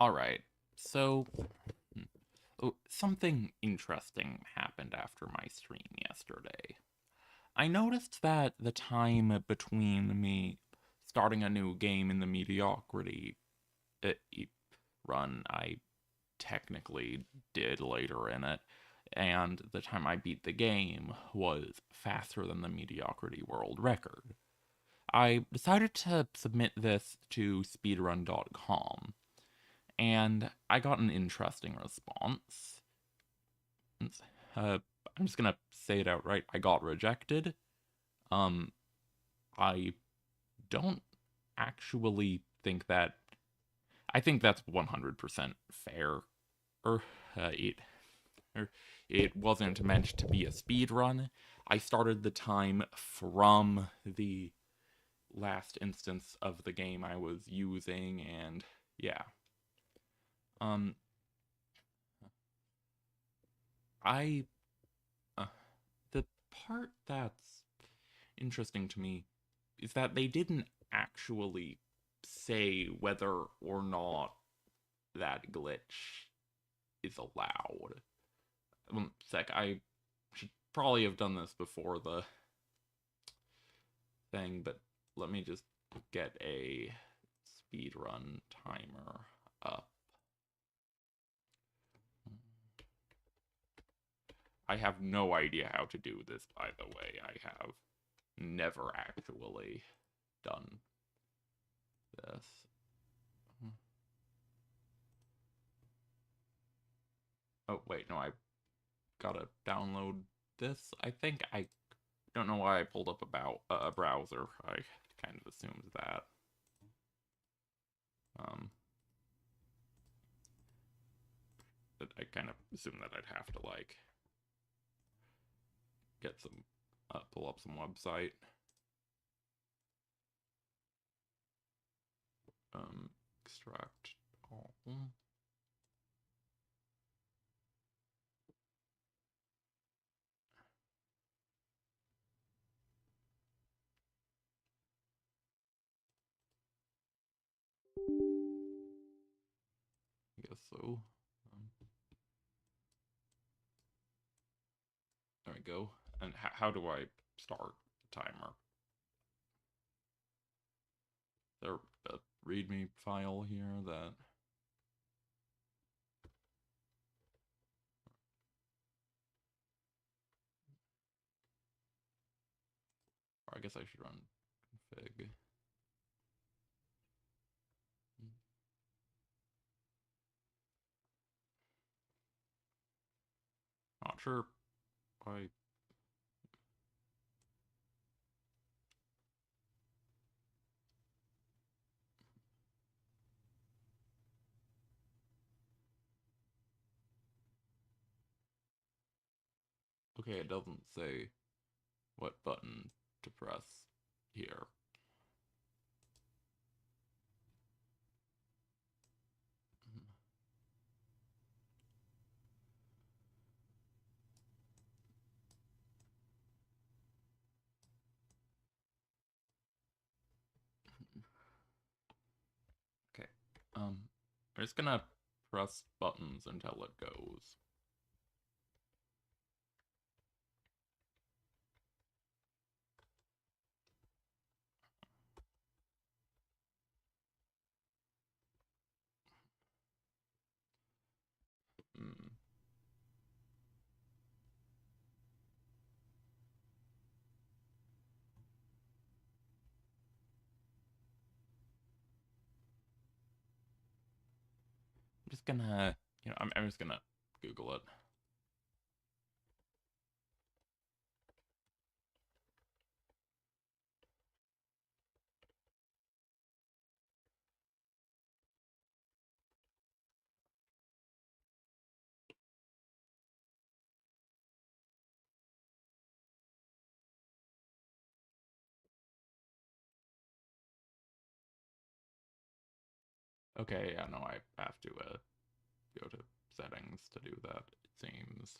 Alright, so something interesting happened after my stream yesterday. I noticed that the time between me starting a new game in the Mediocrity uh, run I technically did later in it, and the time I beat the game was faster than the Mediocrity world record. I decided to submit this to speedrun.com, and I got an interesting response. Uh, I'm just gonna say it outright. I got rejected. Um, I don't actually think that. I think that's 100% fair. Or it, or it wasn't meant to be a speed run. I started the time from the last instance of the game I was using, and yeah. Um, I uh, the part that's interesting to me is that they didn't actually say whether or not that glitch is allowed. Sec, I should probably have done this before the thing, but let me just get a speedrun timer up. I have no idea how to do this, by the way. I have never actually done this. Oh, wait, no, I gotta download this. I think I don't know why I pulled up about a browser. I kind of assumed that. Um, but I kind of assumed that I'd have to like get some, pull up some website. Extract all. I guess so. There we go. And how do I start the timer? Is there a README file here that... Or I guess I should run config. Not sure why. Okay, it doesn't say what button to press here. Okay. I'm just gonna press buttons until it goes. Mm. I'm just gonna, I'm just gonna Google it. Okay, yeah, no, I have to go to settings to do that, it seems.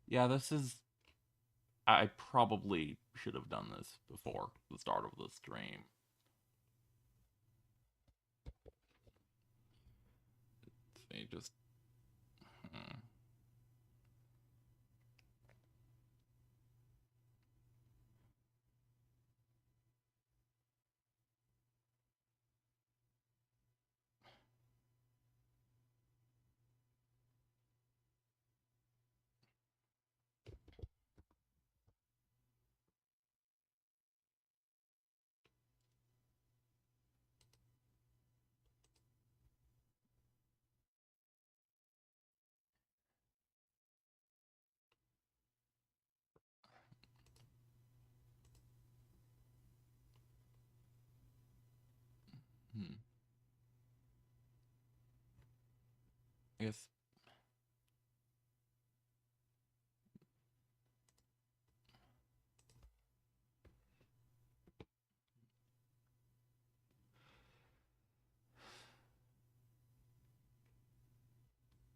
Yeah, this is... I probably should have done this before the start of the stream. They just... Hmm. Hmm. I guess...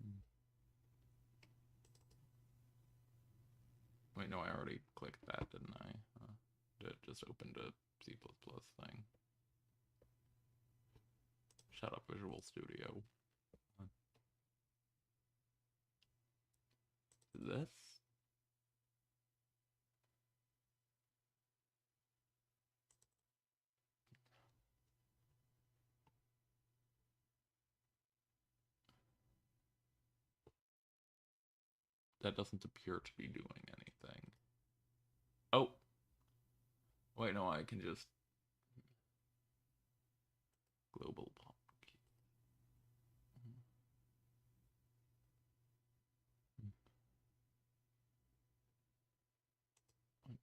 Hmm. Wait, no, I already clicked that, didn't I? It just opened a C++ thing. Shut up, Visual Studio. This? That doesn't appear to be doing anything. Oh! Wait, no, I can just... Global pop.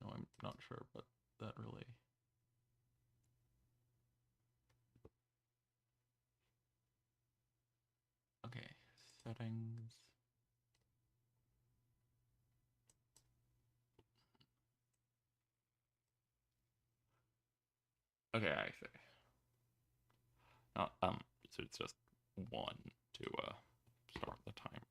No, I'm not sure, but that really... Okay, settings... Okay, I see. So it's just 1 to start the timer.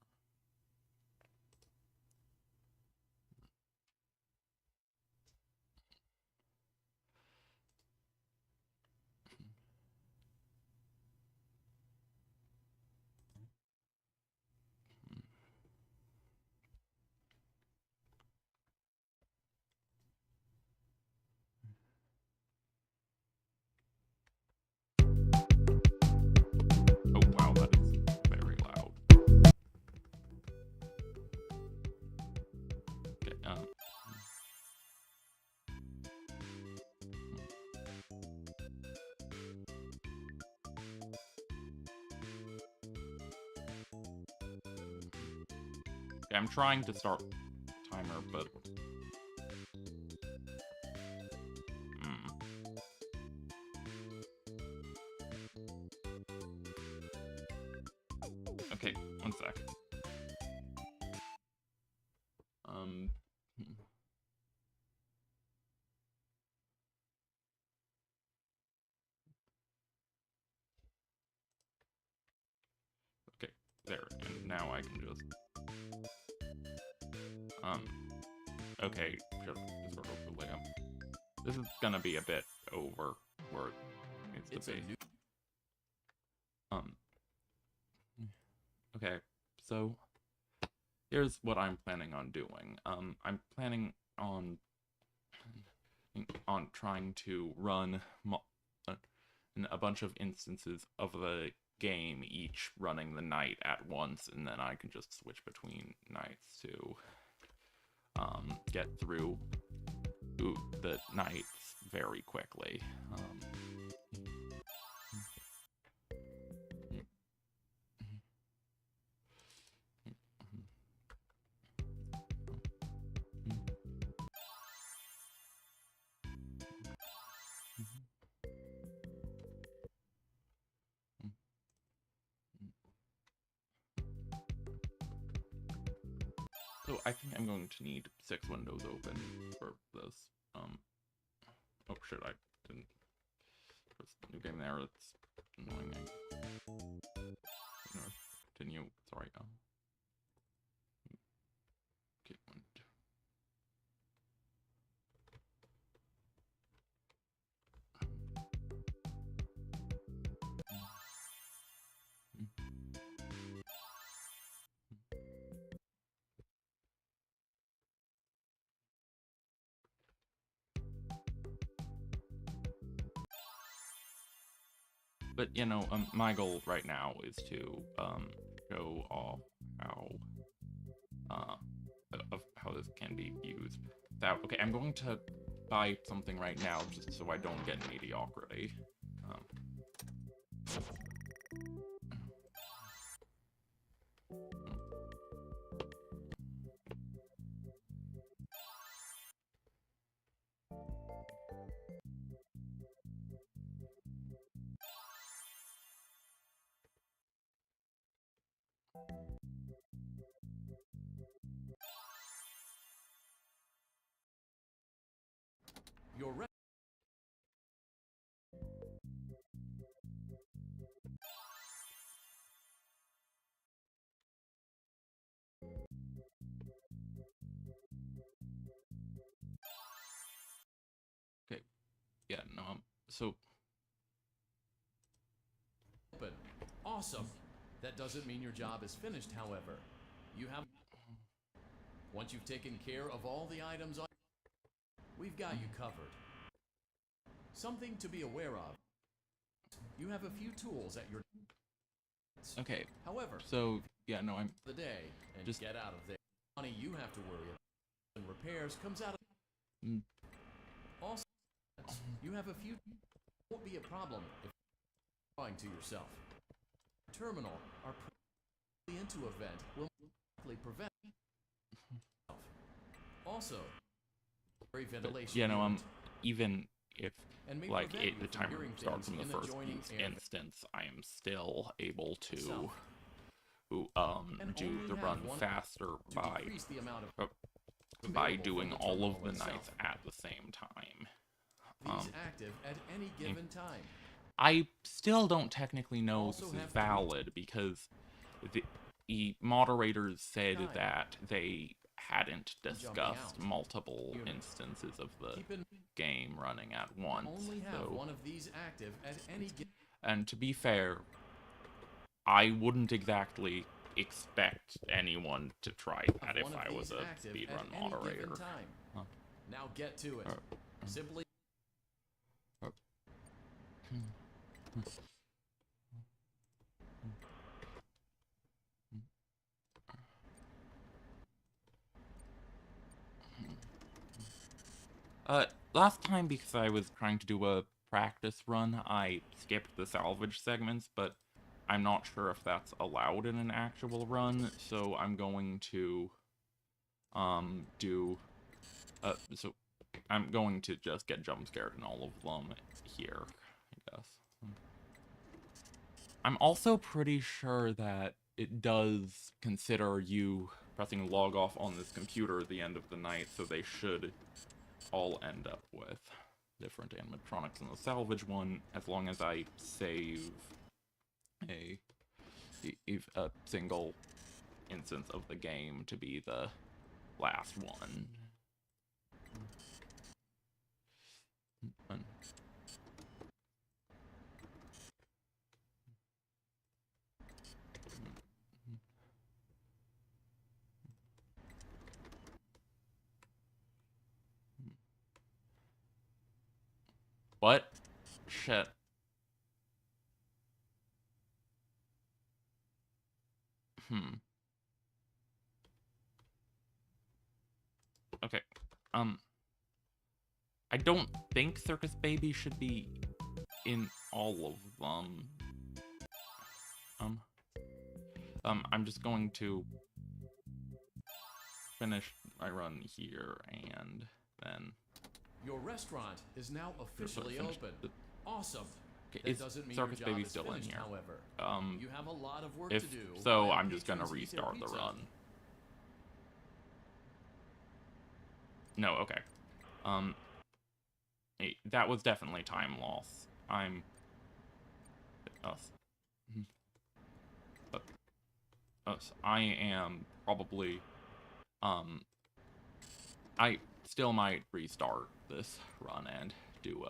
Oh wow, that is very loud. Okay, okay, I'm trying to start timer, but... Okay, 1 sec. Hmm. Okay, there, and now I can just... Okay, just sort of layout. This is gonna be a bit over where it needs to be. Okay, so here's what I'm planning on doing. I'm planning on trying to run a bunch of instances of the game, each running the night at once, and then I can just switch between nights to get through the nights very quickly. So I think I'm going to need 6 windows open for this. Oh shit, I didn't press new game there. It's annoying me. Continue. Sorry. Okay, 1, But, you know, my goal right now is to, show off how, of how this can be used. Okay, I'm going to buy something right now just so I don't get mediocrity. You're right. Okay, yeah, no, so... But awesome. That doesn't mean your job is finished, however. You have... Once you've taken care of all the items on... We've got you covered. Something to be aware of. You have a few tools at your... Okay, However, so, yeah, no, I'm... the day and just... get out of there. Money you have to worry about and repairs comes out of... Also, you have a few... Won't be a problem if you're drawing to yourself. Terminal, our into event will likely prevent... Also, ventilation. Yeah, no, even if, like, the from timer hearing starts in things the in first adjoining instance, I am still able to, And do only the have run one faster to by, decrease the amount of by available doing from the all of terminal the itself. nights at the same time. These active at any given time. I still don't technically know Also this is have valid because the moderators said that they hadn't discussed multiple instances of the game running at once. Only have So, one of these active at any given. and to be fair, I wouldn't exactly expect anyone to try that if I was a speedrun moderator. Huh. Now get to it. Simply. Last time, because I was trying to do a practice run, I skipped the salvage segments, but I'm not sure if that's allowed in an actual run, so I'm going to, so I'm going to just get jump scared in all of them here, I guess. I'm also pretty sure that it does consider you pressing log off on this computer at the end of the night, so they should all end up with different animatronics in the salvage one, as long as I save a single instance of the game to be the last one. What? Shit. Okay. I don't think Circus Baby should be in all of them. I'm just going to finish my run here, and then... Your restaurant is now officially open. Awesome. Okay, is Circus Baby still in here? However, you have a lot of work If to do. so, I'm just gonna restart the run. No, okay. That was definitely time loss. I am probably, I still might restart this run and do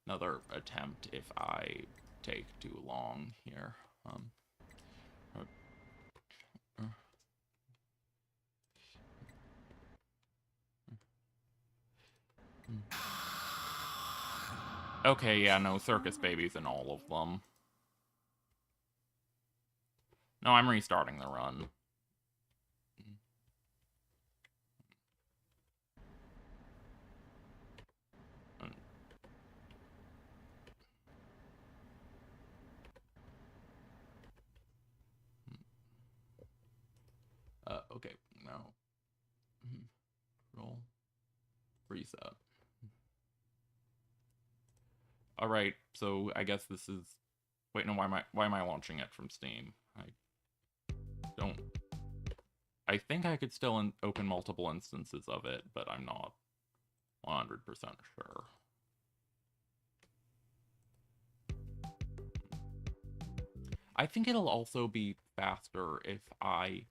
another attempt if I take too long here. Okay, yeah, no, circus babies in all of them. No, I'm restarting the run. Okay, now roll, reset. All right, so I guess this is. Wait, no, why am I launching it from Steam? I don't. I think I could still open multiple instances of it, but I'm not 100% sure. I think it'll also be faster if I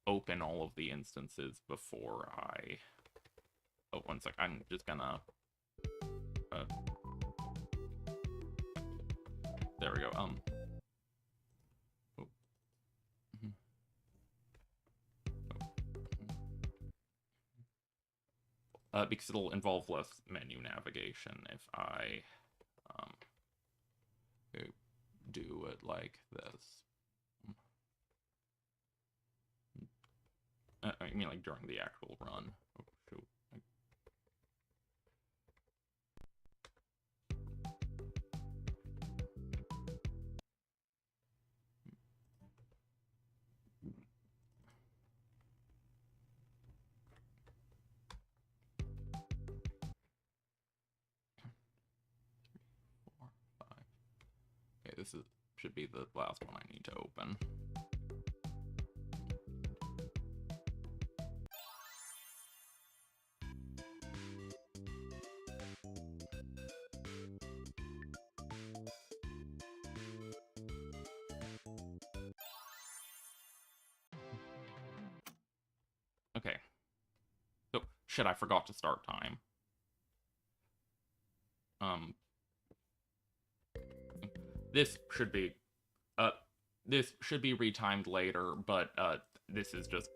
open all of the instances before I. Oh, one sec. I'm just gonna. Uh, there we go. Oh. Because it'll involve less menu navigation if I um, do it like this. I mean, like during the actual run. Oh, shoot. Okay, this should be the last one I need to open. Okay. So, shit, I forgot to start time. This should be, this should be retimed later, but, this is just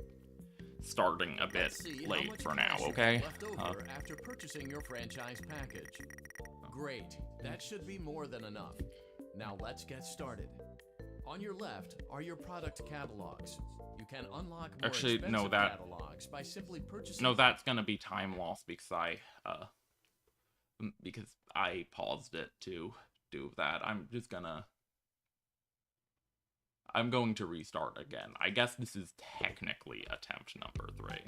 starting a bit late for now, okay? Left over after purchasing your franchise package. Great, that should be more than enough. Now let's get started. On your left are your product catalogs. You can unlock more expensive catalogs by simply purchasing. No, that's gonna be time loss because I paused it to do that. I'm going to restart again. I guess this is technically attempt number 3.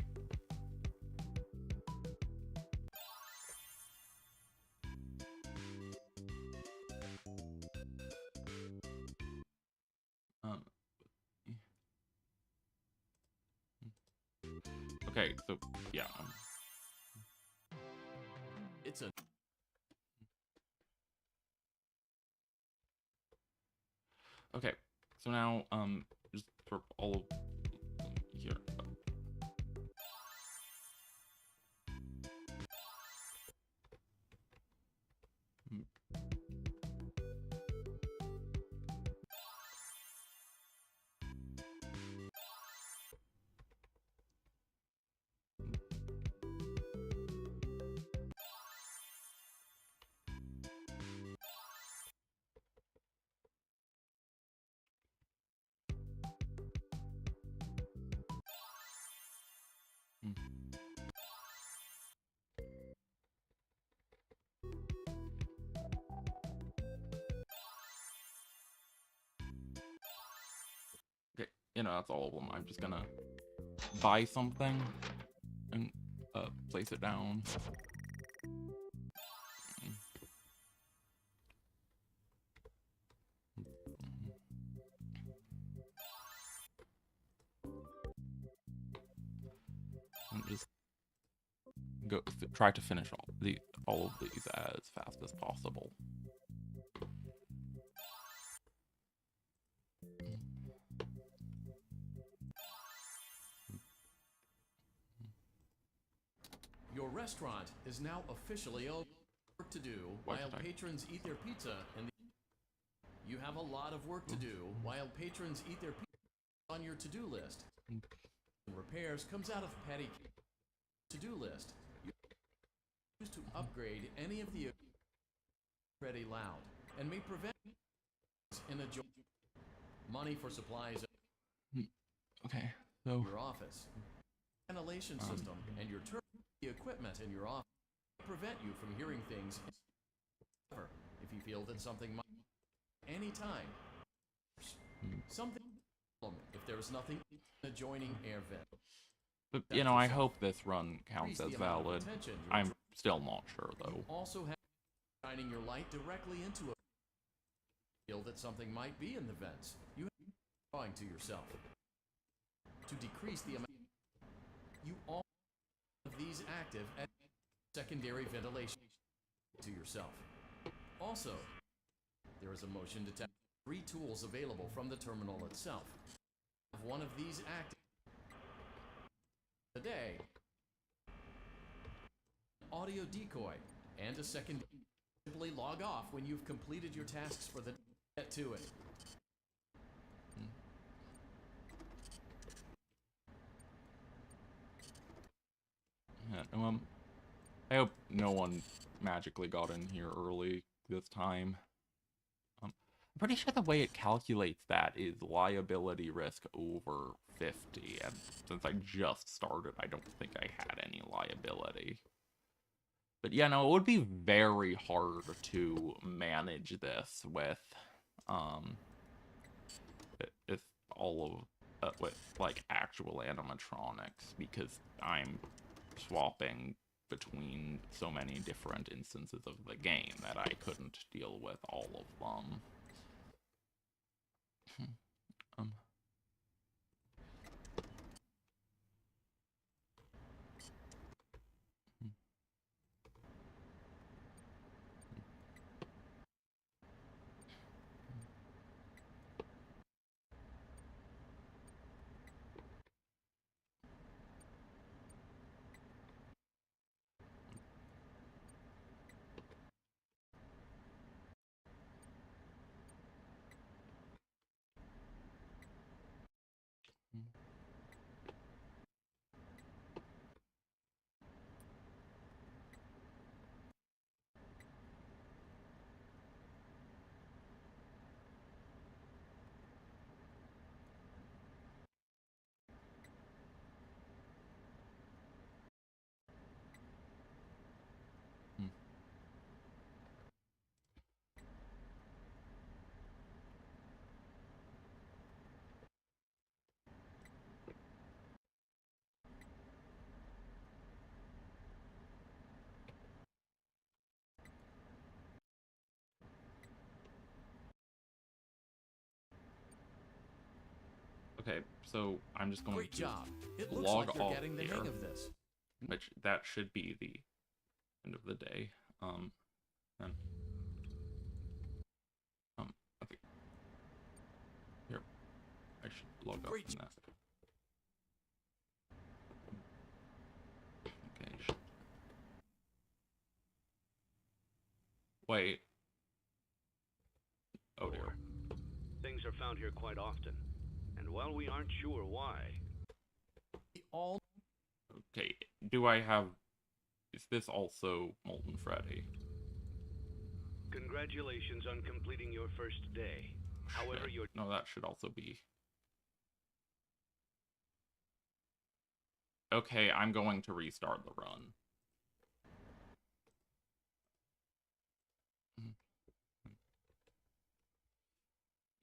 Okay, so yeah. It's a. Okay, so now just for all of here. Okay, that's all of them. I'm just gonna buy something and place it down. And just try to finish all of these as fast as possible. Your restaurant is now officially open. Work to do while patrons eat their pizza, and you have a lot of work to do while patrons eat their pizza on your to-do list. Repairs comes out of Patty to-do list. You use to upgrade any of the pretty loud and may prevent in a money for supplies Okay, so your office, ventilation system, and your equipment in your office prevent you from hearing things. If you feel that something might anytime something if there's nothing adjoining air vent. but you know, I hope this run counts as valid. I'm still not sure though. Also have shining your light directly into a feel that something might be in the vents. You have drawing to yourself to decrease the amount. You all of these active at secondary ventilation to yourself. Also, there is a motion detector. 3 tools available from the terminal itself. One of these active today. Audio decoy and a second. Simply log off when you've completed your tasks for the get to it. Yeah, I hope no one magically got in here early this time. I'm pretty sure the way it calculates that is liability risk over 50, and since I just started, I don't think I had any liability. But yeah, no, it would be very hard to manage this with all of with like actual animatronics, because I'm swapping between so many different instances of the game that I couldn't deal with all of them. Great Okay, so I'm just going to job. It looks log like you're off getting the here, hang of this. which that should be the end of the day. And, okay. Here, I should log off from that. Okay. Wait. Oh dear. Things are found here quite often, and while we aren't sure why... All Okay, do I have... Is this also Molten Freddy? Congratulations on completing your first day. However, Shit. No, that should also be... Okay, I'm going to restart the run.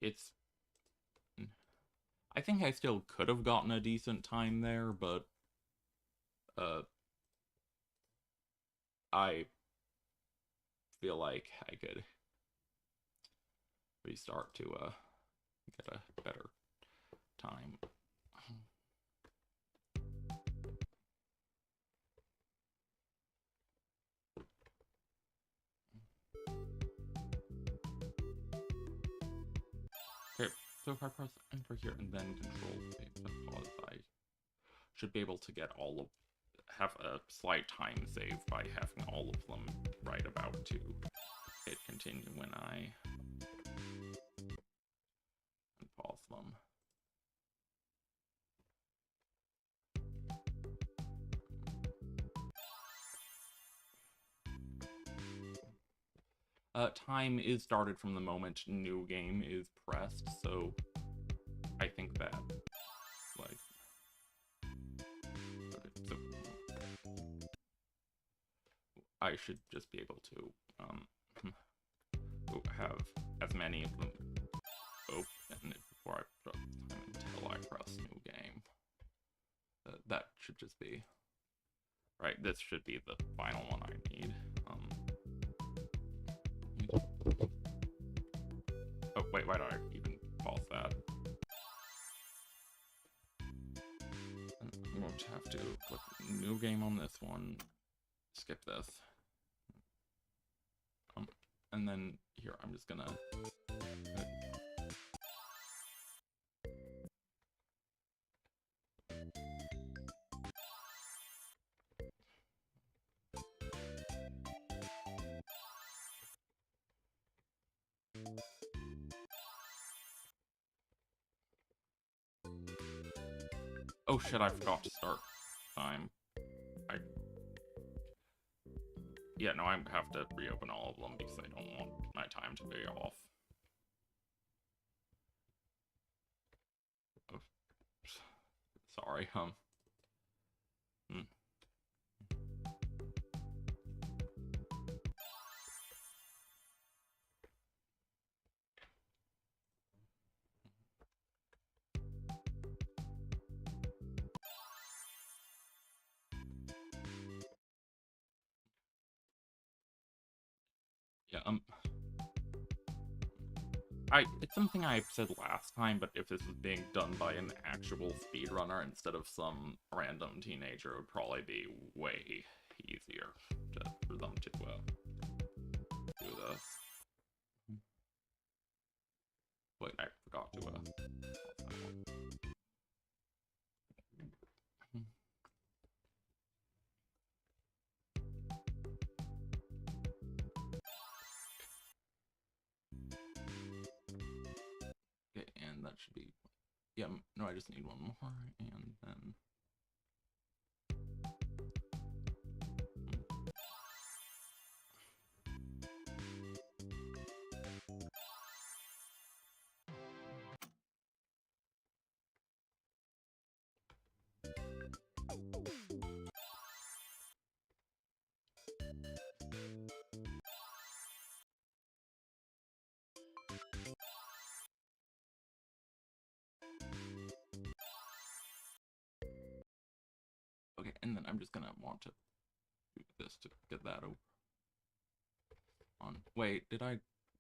It's... I think I still could have gotten a decent time there, but... I feel like I could restart to get a better time. Okay, so if I press enter here and then control pause, I should be able to get all of have a slight time save by having all of them right about to hit continue when I pause them. Time is started from the moment new game is pressed, so I think that, like, okay, so I should just be able to, have as many of them open before I start time until I press new game. That should just be, right, this should be the final one I need. Oh, wait, why do I even pause that? I'm going to have to click new game on this one, skip this. And then here, I'm just gonna... Oh shit, I forgot to start time. Yeah, no, I have to reopen all of them because I don't want my time to be off. Oh, sorry, Yeah, it's something I said last time, but if this was being done by an actual speedrunner instead of some random teenager, it would probably be way easier for them to do this. Wait, I forgot to okay, and that should be, yeah, no, I just need one more, and then okay, and then I'm just gonna want to do this to get that over. Wait,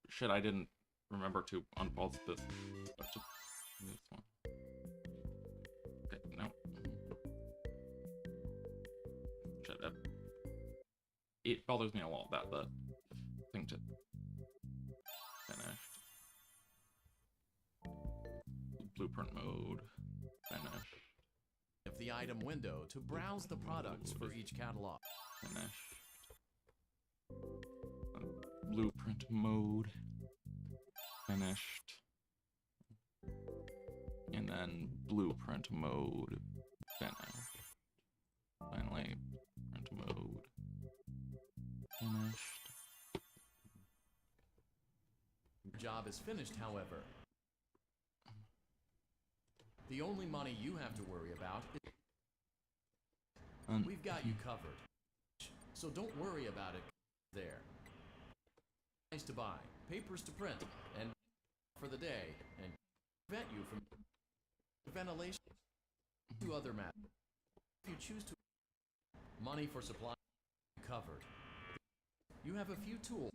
shit, I didn't remember to unpause this. This one. Okay, no. Shut up. It bothers me a lot that the thing to finished. Blueprint mode. Finished. Of the item window to browse the products for each catalog. Finished. Blueprint mode. Finished. And then blueprint mode. Finished. Finally, print mode. Finished. Your job is finished, however. The only money you have to worry about is... We've got you covered. So don't worry about it there. Nice to buy, papers to print, and for the day, and prevent you from ventilation to other matters. If you choose to, money for supply covered. You have a few tools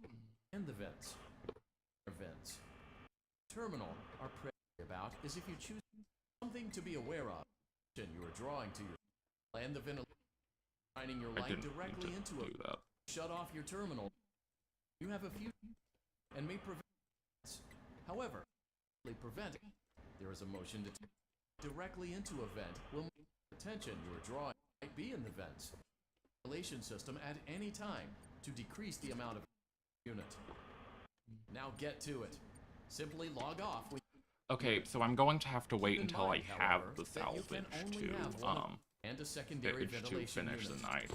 in the vents. Terminal are praying about is if you choose something to be aware of. You are drawing to your and the ventilation, shining your light directly into it. Shut off your terminal. You have a few and may prevent. However, there is a motion to directly into a vent will attention you are drawing might be in the vents. Ventilation system at any time to decrease the amount of unit. Now get to it. Simply log off when okay, so I'm going to have to wait until I have the salvage to and a secondary ventilation finish unit. the night.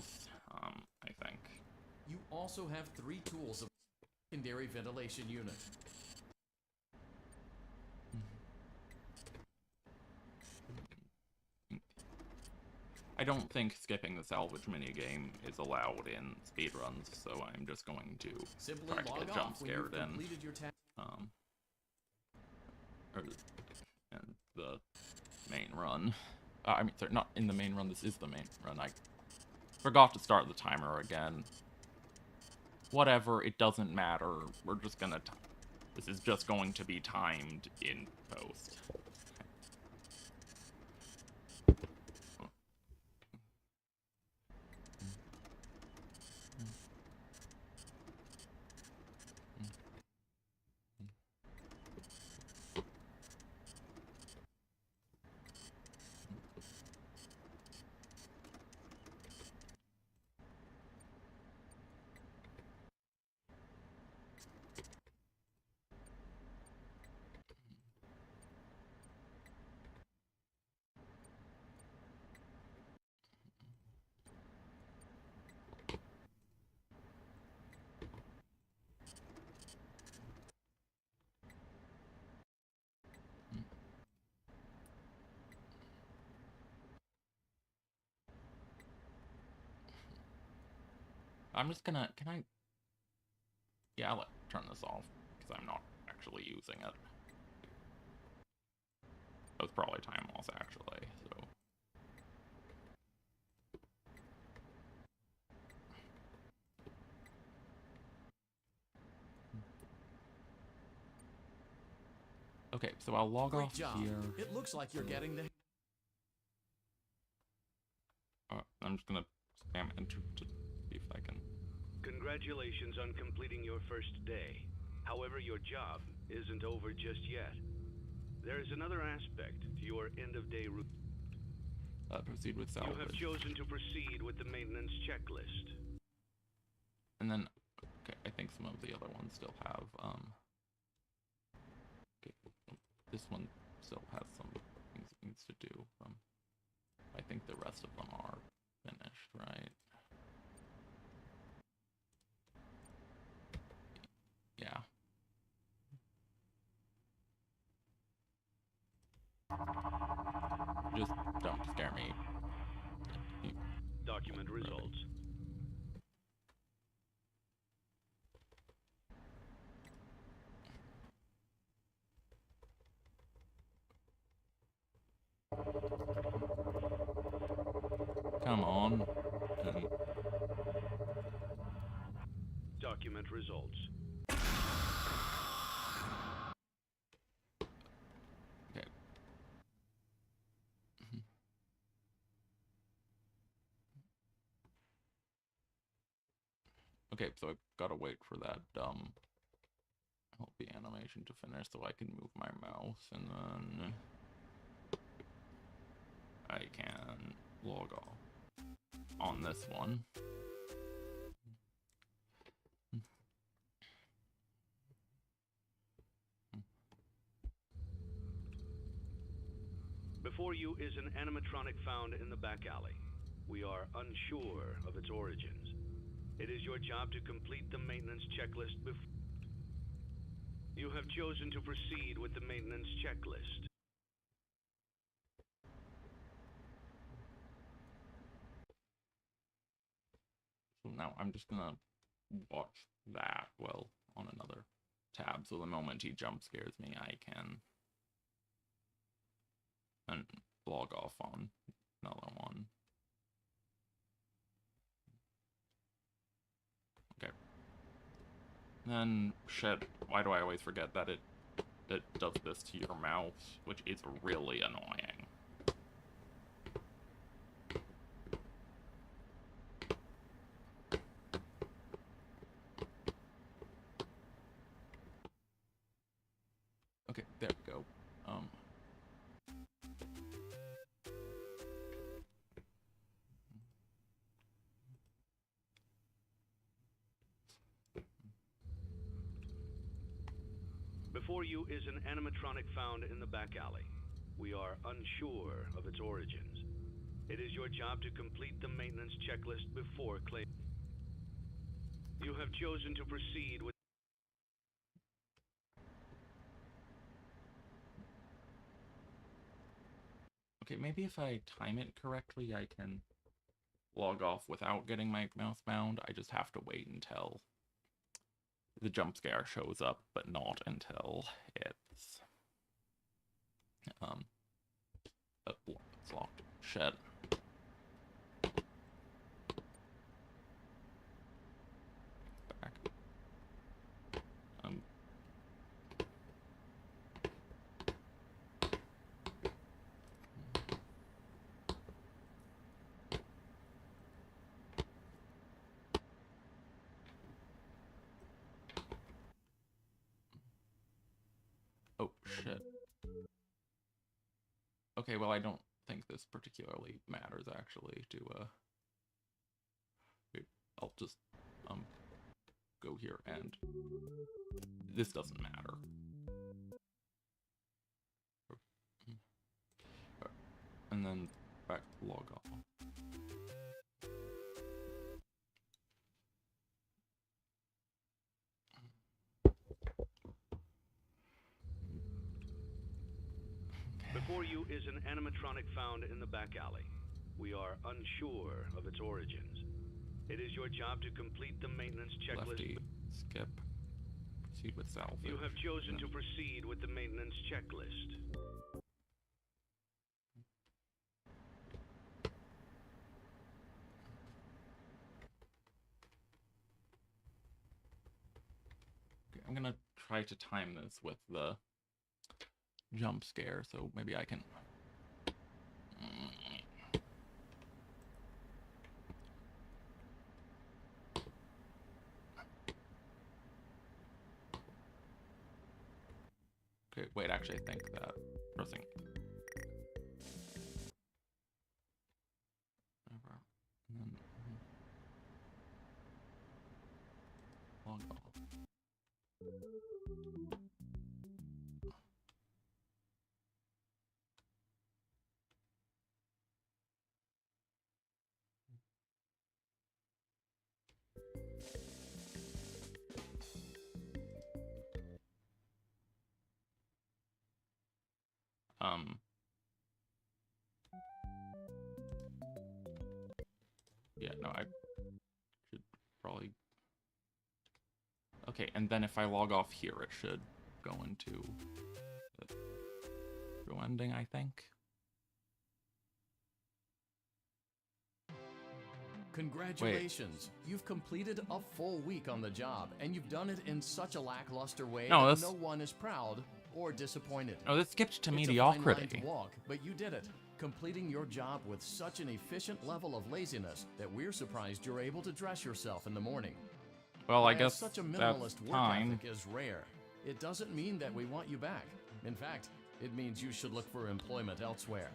I think. You also have 3 tools of secondary ventilation unit. I don't think skipping the salvage minigame is allowed in speedruns, so I'm just going to Simply try to log get jump off when you've scared in. completed your task. And the main run. I mean, sorry, not in the main run. This is the main run. I forgot to start the timer again. Whatever, it doesn't matter. We're just gonna. This is just going to be timed in post. I'm just gonna, can I, yeah, I'll turn this off, because I'm not actually using it. That was probably time loss, actually, so. Okay, so I'll log Great off job. here. It looks like you're getting the... I'm just gonna spam enter to see if I can. Congratulations on completing your first day. However, your job isn't over just yet. There is another aspect to your end-of-day routine. Proceed with salvage. You have chosen to proceed with the maintenance checklist. And then, okay, I think some of the other ones still have, okay, this one still has some things it needs to do. I think the rest of them are finished, right? Yeah. Just don't scare me. Document results. Come on. Document results. Okay. Okay, so I've got to wait for that LP animation to finish so I can move my mouse, and then I can log off on this one. Before you is an animatronic found in the back alley. We are unsure of its origins. It is your job to complete the maintenance checklist before. You have chosen to proceed with the maintenance checklist. So now I'm just gonna watch that, well, on another tab, so the moment he jump scares me, I can and log off on another one. Okay. Then, shit, why do I always forget that it does this to your mouse, which is really annoying. Okay, there we go. Before you is an animatronic found in the back alley. We are unsure of its origins. It is your job to complete the maintenance checklist before claim. You have chosen to proceed with Okay, maybe if I time it correctly, I can log off without getting my mouse bound. I just have to wait until the jump scare shows up, but not until it's it's locked. Shit. Back. Oh shit. Okay, well I don't think this particularly matters actually to wait, I'll just go here and this doesn't matter. And then back to log off. Before you is an animatronic found in the back alley. We are unsure of its origins. It is your job to complete the maintenance checklist. Lefty, skip, proceed with salvage. You have chosen to proceed with the maintenance checklist. Okay, I'm gonna try to time this with the jump scare, so maybe I can. Okay, wait, actually, I think that pressing. And then log off. Yeah, no, I should probably. Okay, and then if I log off here, it should go into the true ending, I think. Congratulations! Wait. You've completed a full week on the job, and you've done it in such a lackluster way that no one is proud or disappointed. Oh, this skipped to it's mediocrity. A fine line to walk, but you did it, completing your job with such an efficient level of laziness that we're surprised you're able to dress yourself in the morning. Well, I guess such a minimalist work fine. ethic is rare. It doesn't mean that we want you back. In fact, it means you should look for employment elsewhere.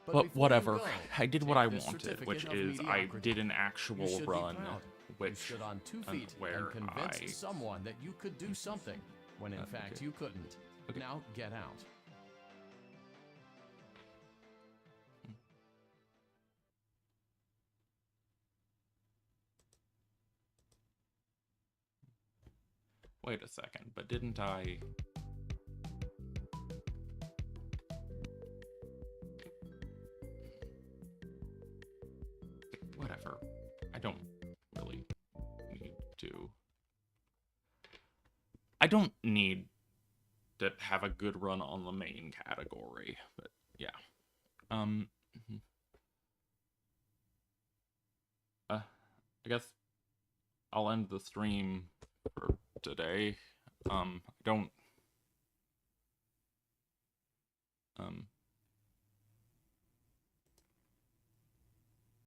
But whatever, I did what I wanted, which is I did an actual run, which stood on 2 feet and convinced someone that you could do something, when in fact you couldn't. Okay. Now get out. Wait a second, but didn't I... Whatever. I don't really need to... I don't need to have a good run on the main category, but yeah. I guess I'll end the stream for today. I don't